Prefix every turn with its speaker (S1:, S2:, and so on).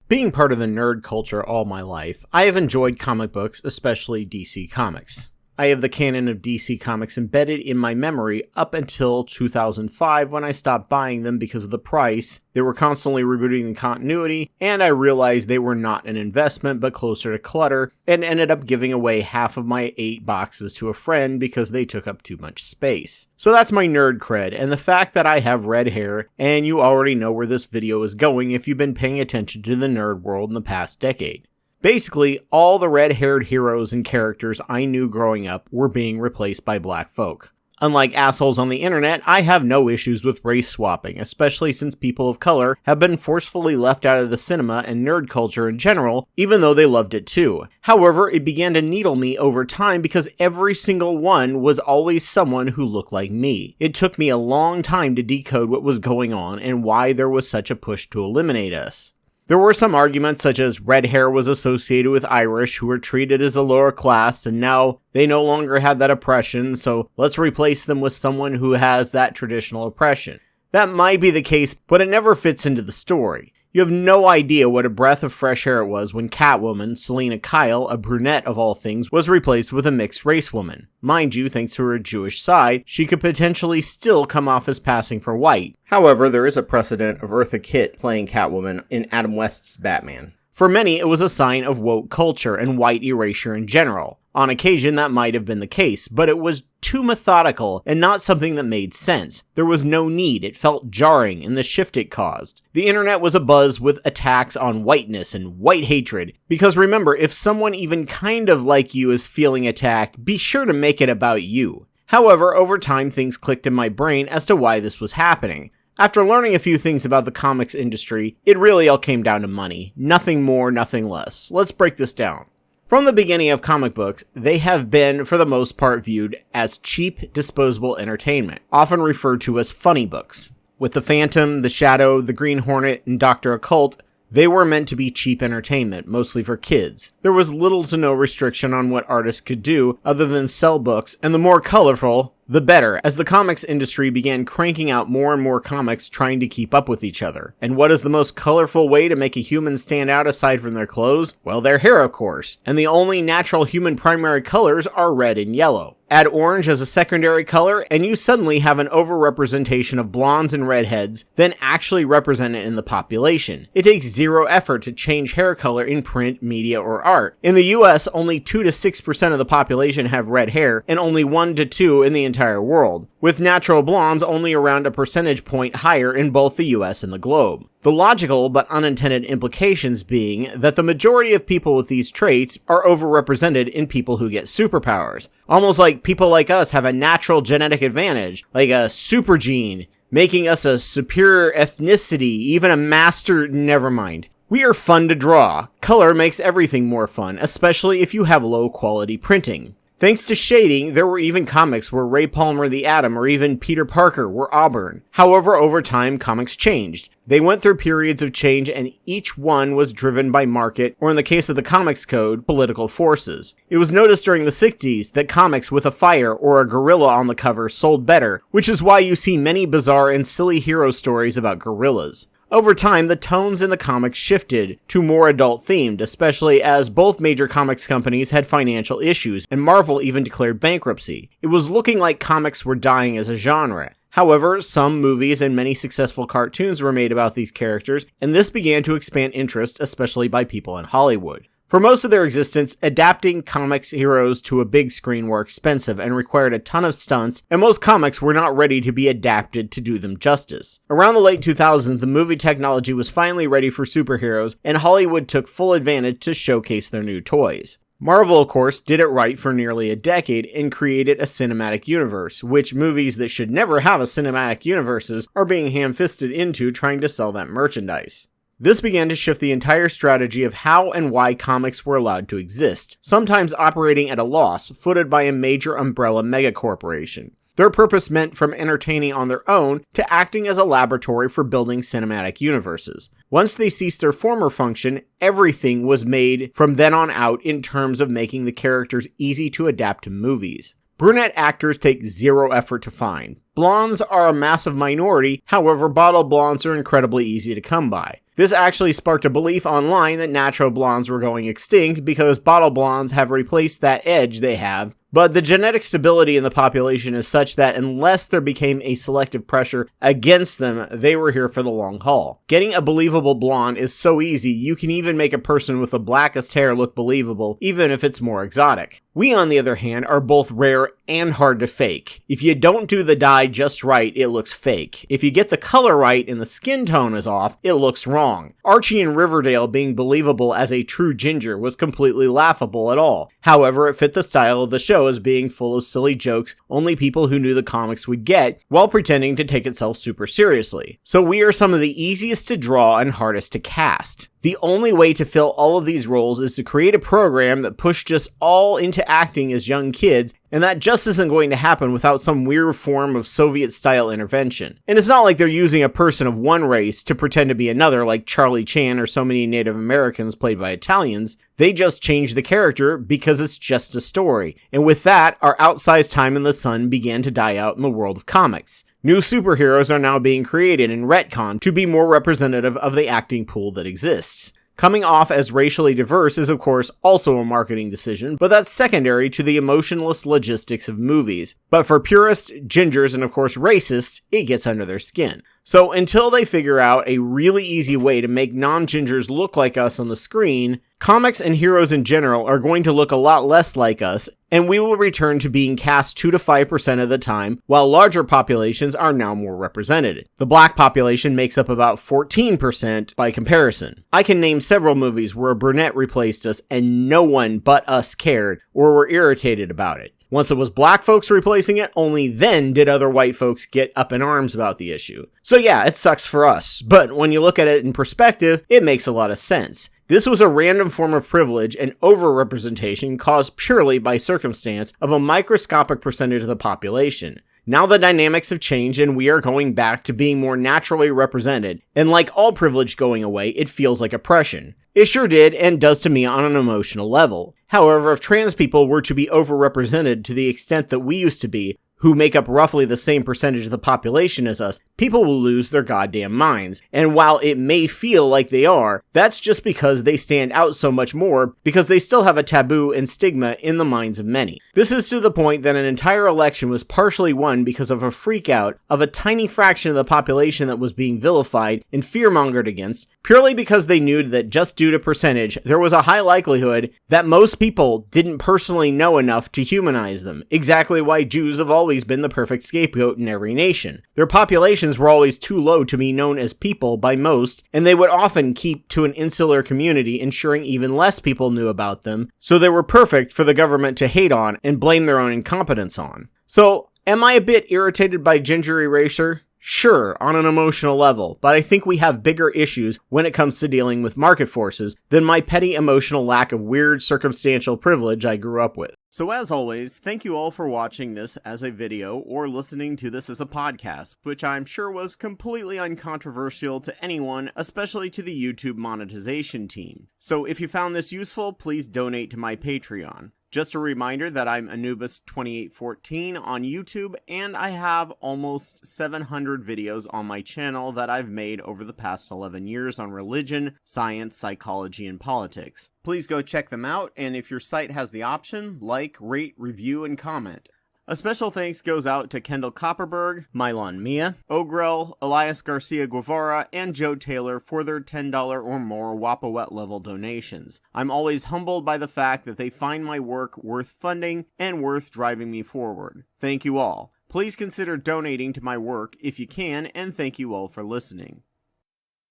S1: Being part of the nerd culture all my life, I have enjoyed comic books, especially DC Comics. I have the canon of DC Comics embedded in my memory up until 2005 when I stopped buying them because of the price. They were constantly rebooting the continuity, and I realized they were not an investment but closer to clutter, and ended up giving away half of my 8 boxes to a friend because they took up too much space. So that's my nerd cred, and the fact that I have red hair, and you already know where this video is going if you've been paying attention to the nerd world in the past decade. Basically, all the red-haired heroes and characters I knew growing up were being replaced by black folk. Unlike assholes on the internet, I have no issues with race swapping, especially since people of color have been forcefully left out of the cinema and nerd culture in general, even though they loved it too. However, it began to needle me over time because every single one was always someone who looked like me. It took me a long time to decode what was going on and why there was such a push to eliminate us. There were some arguments such as red hair was associated with Irish who were treated as a lower class and now they no longer have that oppression, so let's replace them with someone who has that traditional oppression. That might be the case, but it never fits into the story. You have no idea what a breath of fresh air it was when Catwoman, Selena Kyle, a brunette of all things, was replaced with a mixed race woman. Mind you, thanks to her Jewish side, she could potentially still come off as passing for white. However, there is a precedent of Eartha Kitt playing Catwoman in Adam West's Batman. For many, it was a sign of woke culture and white erasure in general. On occasion, that might have been the case, but it was too methodical and not something that made sense. There was no need, it felt jarring, and the shift it caused. The internet was abuzz with attacks on whiteness and white hatred, because remember, if someone even kind of like you is feeling attacked, be sure to make it about you. However, over time things clicked in my brain as to why this was happening. After learning a few things about the comics industry, it really all came down to money. Nothing more, nothing less. Let's break this down. From the beginning of comic books, they have been, for the most part, viewed as cheap, disposable entertainment, often referred to as funny books. With the Phantom, the Shadow, the Green Hornet, and Dr. Occult, they were meant to be cheap entertainment, mostly for kids. There was little to no restriction on what artists could do other than sell books, and the more colorful, the better, as the comics industry began cranking out more and more comics trying to keep up with each other. And what is the most colorful way to make a human stand out aside from their clothes? Well, their hair, of course. And the only natural human primary colors are red and yellow. Add orange as a secondary color, and you suddenly have an overrepresentation of blondes and redheads than actually represented in the population. It takes zero effort to change hair color in print, media, or art. In the US, only 2 to 6% of the population have red hair, and only 1 to 2 in the entire world, with natural blondes only around a percentage point higher in both the US and the globe. The logical but unintended implications being that the majority of people with these traits are overrepresented in people who get superpowers. Almost like people like us have a natural genetic advantage, like a super gene, making us a superior ethnicity, even a master. Never mind. We are fun to draw. Color makes everything more fun, especially if you have low quality printing. Thanks to shading, there were even comics where Ray Palmer the Atom or even Peter Parker were auburn. However, over time, comics changed. They went through periods of change and each one was driven by market, or in the case of the Comics Code, political forces. It was noticed during the 60s that comics with a fire or a gorilla on the cover sold better, which is why you see many bizarre and silly hero stories about gorillas. Over time, the tones in the comics shifted to more adult-themed, especially as both major comics companies had financial issues, and Marvel even declared bankruptcy. It was looking like comics were dying as a genre. However, some movies and many successful cartoons were made about these characters, and this began to expand interest, especially by people in Hollywood. For most of their existence, adapting comics heroes to a big screen were expensive and required a ton of stunts, and most comics were not ready to be adapted to do them justice. Around the late 2000s, the movie technology was finally ready for superheroes, and Hollywood took full advantage to showcase their new toys. Marvel, of course, did it right for nearly a decade and created a cinematic universe, which movies that should never have a cinematic universes are being ham-fisted into trying to sell that merchandise. This began to shift the entire strategy of how and why comics were allowed to exist, sometimes operating at a loss, footed by a major umbrella megacorporation. Their purpose meant from entertaining on their own to acting as a laboratory for building cinematic universes. Once they ceased their former function, everything was made from then on out in terms of making the characters easy to adapt to movies. Brunette actors take zero effort to find. Blondes are a massive minority, however, bottled blondes are incredibly easy to come by. This actually sparked a belief online that natural blondes were going extinct because bottle blondes have replaced that edge they have, but the genetic stability in the population is such that unless there became a selective pressure against them, they were here for the long haul. Getting a believable blonde is so easy, you can even make a person with the blackest hair look believable, even if it's more exotic. We, on the other hand, are both rare and hard to fake. If you don't do the dye just right, it looks fake. If you get the color right and the skin tone is off, it looks wrong. Archie in Riverdale being believable as a true ginger was completely laughable at all. However, it fit the style of the show as being full of silly jokes only people who knew the comics would get, while pretending to take itself super seriously. So we are some of the easiest to draw and hardest to cast. The only way to fill all of these roles is to create a program that pushed us all into acting as young kids, and that just isn't going to happen without some weird form of Soviet-style intervention. And it's not like they're using a person of one race to pretend to be another like Charlie Chan or so many Native Americans played by Italians. They just changed the character because it's just a story. And with that, our outsized time in the sun began to die out in the world of comics. New superheroes are now being created and retconned to be more representative of the acting pool that exists. Coming off as racially diverse is of course also a marketing decision, but that's secondary to the emotionless logistics of movies. But for purists, gingers, and of course racists, it gets under their skin. So until they figure out a really easy way to make non-gingers look like us on the screen, comics and heroes in general are going to look a lot less like us, and we will return to being cast 2 to 5% of the time, while larger populations are now more represented. The black population makes up about 14% by comparison. I can name several movies where a brunette replaced us and no one but us cared or were irritated about it. Once it was black folks replacing it, only then did other white folks get up in arms about the issue. So yeah, it sucks for us, but when you look at it in perspective, it makes a lot of sense. This was a random form of privilege and overrepresentation caused purely by circumstance of a microscopic percentage of the population. Now the dynamics have changed and we are going back to being more naturally represented, and like all privilege going away, it feels like oppression. It sure did, and does to me on an emotional level. However, if trans people were to be overrepresented to the extent that we used to be, who make up roughly the same percentage of the population as us, people will lose their goddamn minds. And while it may feel like they are, that's just because they stand out so much more, because they still have a taboo and stigma in the minds of many. This is to the point that an entire election was partially won because of a freakout of a tiny fraction of the population that was being vilified and fearmongered against, purely because they knew that just due to percentage, there was a high likelihood that most people didn't personally know enough to humanize them, exactly why Jews have always been the perfect scapegoat in every nation. Their populations were always too low to be known as people by most, and they would often keep to an insular community, ensuring even less people knew about them, so they were perfect for the government to hate on and blame their own incompetence on. So, am I a bit irritated by ginger erasure? Sure, on an emotional level, but I think we have bigger issues when it comes to dealing with market forces than my petty emotional lack of weird circumstantial privilege I grew up with. So as always, thank you all for watching this as a video or listening to this as a podcast, which I'm sure was completely uncontroversial to anyone, especially to the YouTube monetization team. So if you found this useful, please donate to my Patreon. Just a reminder that I'm Anubis2814 on YouTube, and I have almost 700 videos on my channel that I've made over the past 11 years on religion, science, psychology, and politics. Please go check them out, and if your site has the option, like, rate, review, and comment. A special thanks goes out to Kendall Copperberg, Mylon Mia, Ogrel, Elias Garcia Guevara, and Joe Taylor for their $10 or more Wapawet level donations. I'm always humbled by the fact that they find my work worth funding and worth driving me forward. Thank you all. Please consider donating to my work if you can, and thank you all for listening.